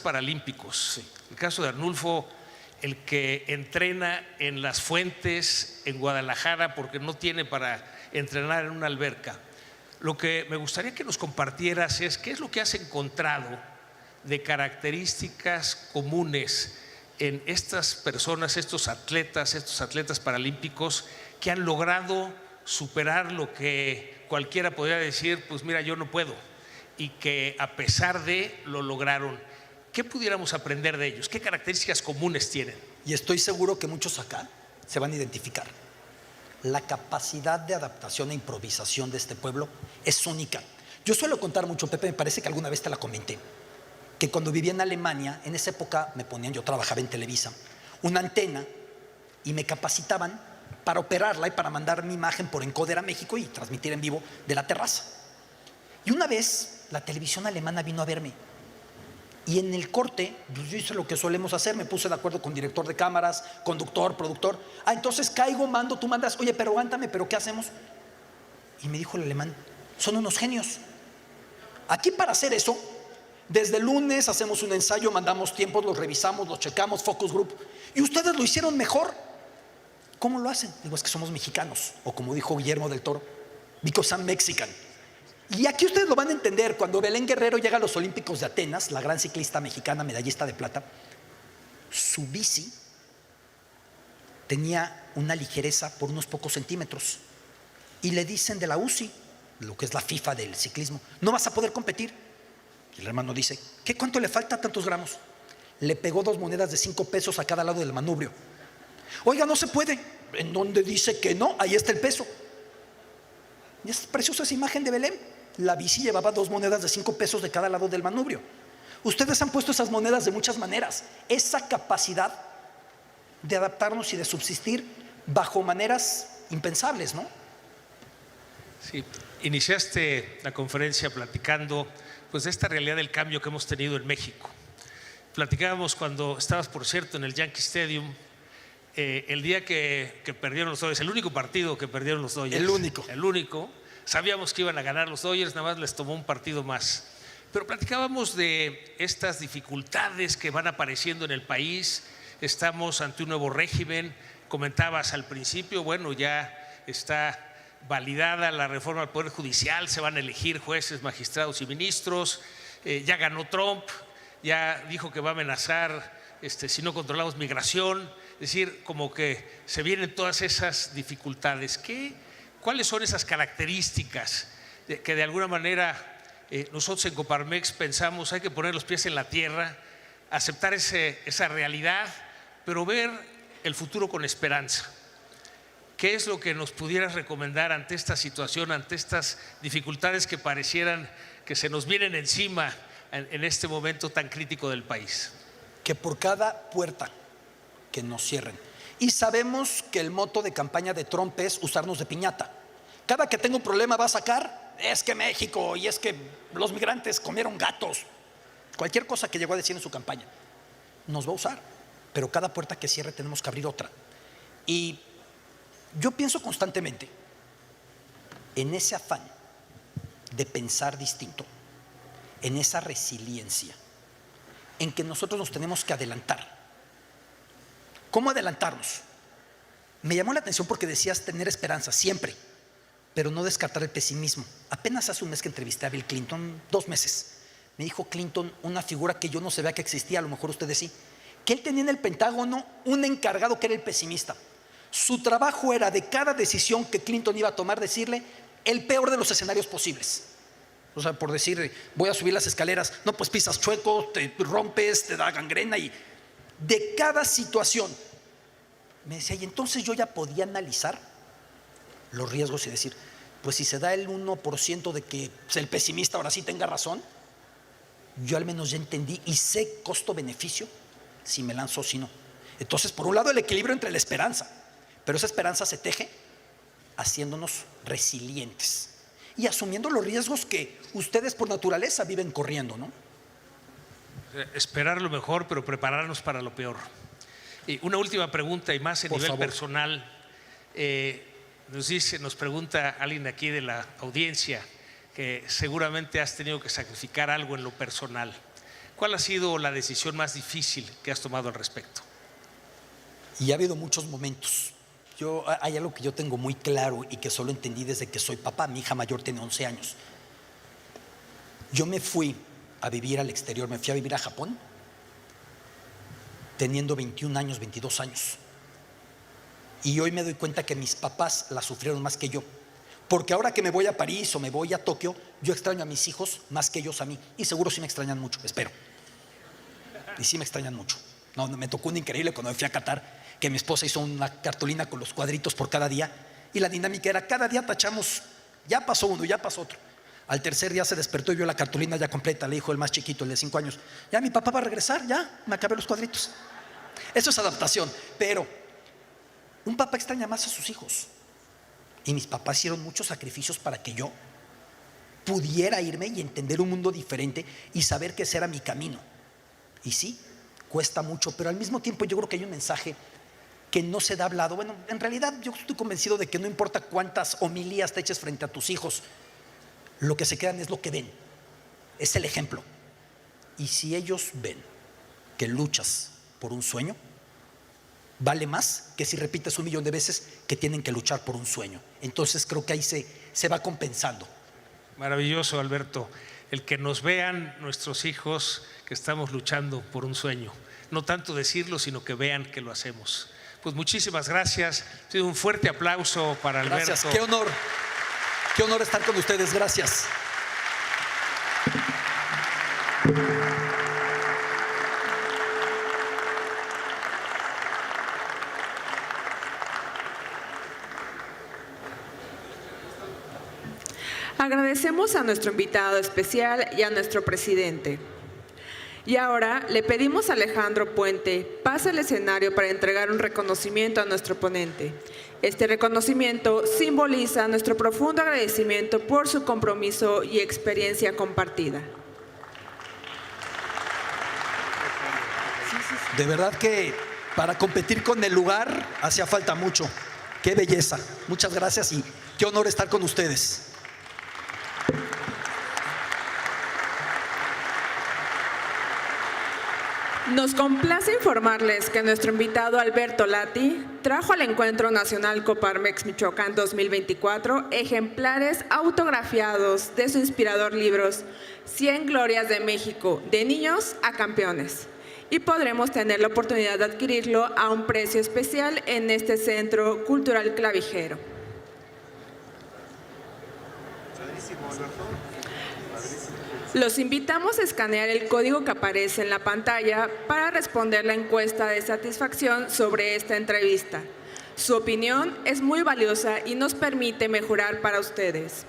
paralímpicos. Sí. El caso de Arnulfo, el que entrena en Las Fuentes, en Guadalajara, porque no tiene para entrenar en una alberca. Lo que me gustaría que nos compartieras es qué es lo que has encontrado de características comunes en estas personas, estos atletas paralímpicos que han logrado superar lo que cualquiera podría decir, pues mira, yo no puedo, y que a pesar de lo lograron. ¿Qué pudiéramos aprender de ellos? ¿Qué características comunes tienen? Y estoy seguro que muchos acá se van a identificar. La capacidad de adaptación e improvisación de este pueblo es única. Yo suelo contar mucho, Pepe, me parece que alguna vez te la comenté, que cuando vivía en Alemania, en esa época me ponían, yo trabajaba en Televisa, una antena, y me capacitaban para operarla y para mandar mi imagen por encoder a México y transmitir en vivo de la terraza. Y una vez la televisión alemana vino a verme. Y en el corte, pues yo hice lo que solemos hacer, me puse de acuerdo con director de cámaras, conductor, productor. Entonces caigo, mando, tú mandas, oye, pero aguántame, ¿pero qué hacemos? Y me dijo el alemán, son unos genios. Aquí para hacer eso, desde el lunes hacemos un ensayo, mandamos tiempos, los revisamos, los checamos, focus group. Y ustedes lo hicieron mejor. ¿Cómo lo hacen? Digo, es que somos mexicanos. O como dijo Guillermo del Toro, because I'm Mexican. Y aquí ustedes lo van a entender. Cuando Belén Guerrero llega a los Olímpicos de Atenas, la gran ciclista mexicana, medallista de plata, su bici tenía una ligereza por unos pocos centímetros. Y le dicen de la UCI, lo que es la FIFA del ciclismo, no vas a poder competir. Y el hermano dice, ¿cuánto le falta? Tantos gramos. Le pegó 2 monedas de 5 pesos a cada lado del manubrio. Oiga, no se puede. ¿En dónde dice que no? Ahí está el peso. Y es preciosa esa imagen de Belén. La bici llevaba 2 monedas de 5 pesos de cada lado del manubrio. Ustedes han puesto esas monedas de muchas maneras. Esa capacidad de adaptarnos y de subsistir bajo maneras impensables, ¿no? Sí, iniciaste la conferencia platicando pues de esta realidad del cambio que hemos tenido en México. Platicábamos cuando estabas, por cierto, en el Yankee Stadium, el día que perdieron los Dodgers, el único partido que perdieron los Dodgers. El único. Sabíamos que iban a ganar los Dodgers, nada más les tomó un partido más. Pero platicábamos de estas dificultades que van apareciendo en el país. Estamos ante un nuevo régimen. Comentabas al principio, bueno, ya está validada la reforma del Poder Judicial, se van a elegir jueces, magistrados y ministros. Ya ganó Trump, ya dijo que va a amenazar si no controlamos migración. Es decir, como que se vienen todas esas dificultades. ¿Cuáles son esas características que de alguna manera nosotros en Coparmex pensamos hay que poner los pies en la tierra, aceptar esa realidad, pero ver el futuro con esperanza? ¿Qué es lo que nos pudieras recomendar ante esta situación, ante estas dificultades que parecieran que se nos vienen encima en este momento tan crítico del país? Que por cada puerta que nos cierren, y sabemos que el moto de campaña de Trump es usarnos de piñata. Cada que tengo un problema va a sacar, es que México y es que los migrantes comieron gatos. Cualquier cosa que llegó a decir en su campaña, nos va a usar. Pero cada puerta que cierre tenemos que abrir otra. Y yo pienso constantemente en ese afán de pensar distinto, en esa resiliencia, en que nosotros nos tenemos que adelantar. ¿Cómo adelantarnos? Me llamó la atención porque decías tener esperanza siempre, pero no descartar el pesimismo. Apenas hace un mes que entrevisté a Bill Clinton, 2 meses. Me dijo Clinton, una figura que yo no sabía que existía, a lo mejor ustedes sí, que él tenía en el Pentágono un encargado que era el pesimista. Su trabajo era de cada decisión que Clinton iba a tomar decirle el peor de los escenarios posibles. O sea, por decir, voy a subir las escaleras, no, pues pisas chueco, te rompes, te da gangrena, y de cada situación me decía, y entonces yo ya podía analizar los riesgos y decir, pues si se da el 1% de que el pesimista ahora sí tenga razón, yo al menos ya entendí y sé costo-beneficio si me lanzo o si no. Entonces, por un lado, el equilibrio entre la esperanza, pero esa esperanza se teje haciéndonos resilientes y asumiendo los riesgos que ustedes por naturaleza viven corriendo, ¿no? Esperar lo mejor, pero prepararnos para lo peor. Y una última pregunta, y más en Por nivel favor. personal. Nos pregunta alguien aquí de la audiencia que seguramente has tenido que sacrificar algo en lo personal. ¿Cuál ha sido la decisión más difícil que has tomado al respecto? Y ha habido muchos momentos. Hay algo que yo tengo muy claro y que solo entendí desde que soy papá. Mi hija mayor tiene 11 años. Yo me fui a vivir al exterior, me fui a vivir a Japón teniendo 21 años, 22 años. Y hoy me doy cuenta que mis papás la sufrieron más que yo. Porque ahora que me voy a París o me voy a Tokio, yo extraño a mis hijos más que ellos a mí. Y seguro sí me extrañan mucho, espero. Y sí me extrañan mucho. No, me tocó un increíble cuando me fui a Qatar, que mi esposa hizo una cartulina con los cuadritos por cada día. Y la dinámica era, cada día tachamos, ya pasó uno, ya pasó otro. Al tercer día se despertó y vio la cartulina ya completa. Le dijo el más chiquito, el de 5 años, ya mi papá va a regresar, ya me acabé los cuadritos. Eso es adaptación. Pero un papá extraña más a sus hijos. Y mis papás hicieron muchos sacrificios para que yo pudiera irme y entender un mundo diferente y saber que ese era mi camino. Y sí, cuesta mucho, pero al mismo tiempo yo creo que hay un mensaje que no se da hablado. Bueno, en realidad yo estoy convencido de que no importa cuántas homilías te eches frente a tus hijos, lo que se quedan es lo que ven, es el ejemplo. Y si ellos ven que luchas por un sueño, vale más que si repites 1.000.000 de veces que tienen que luchar por un sueño. Entonces creo que ahí se va compensando. Maravilloso, Alberto. El que nos vean nuestros hijos que estamos luchando por un sueño. No tanto decirlo, sino que vean que lo hacemos. Pues muchísimas gracias. Ha sido un fuerte aplauso para Alberto. Gracias, qué honor estar con ustedes. Gracias. Agradecemos a nuestro invitado especial y a nuestro presidente. Y ahora le pedimos a Alejandro Puente pase al escenario para entregar un reconocimiento a nuestro ponente. Este reconocimiento simboliza nuestro profundo agradecimiento por su compromiso y experiencia compartida. De verdad que para competir con el lugar hacía falta mucho. Qué belleza. Muchas gracias y qué honor estar con ustedes. Nos complace informarles que nuestro invitado Alberto Lati trajo al Encuentro Nacional Coparmex Michoacán 2024 ejemplares autografiados de su inspirador libro 100 Glorias de México, de niños a campeones. Y podremos tener la oportunidad de adquirirlo a un precio especial en este Centro Cultural Clavijero. Los invitamos a escanear el código que aparece en la pantalla para responder la encuesta de satisfacción sobre esta entrevista. Su opinión es muy valiosa y nos permite mejorar para ustedes.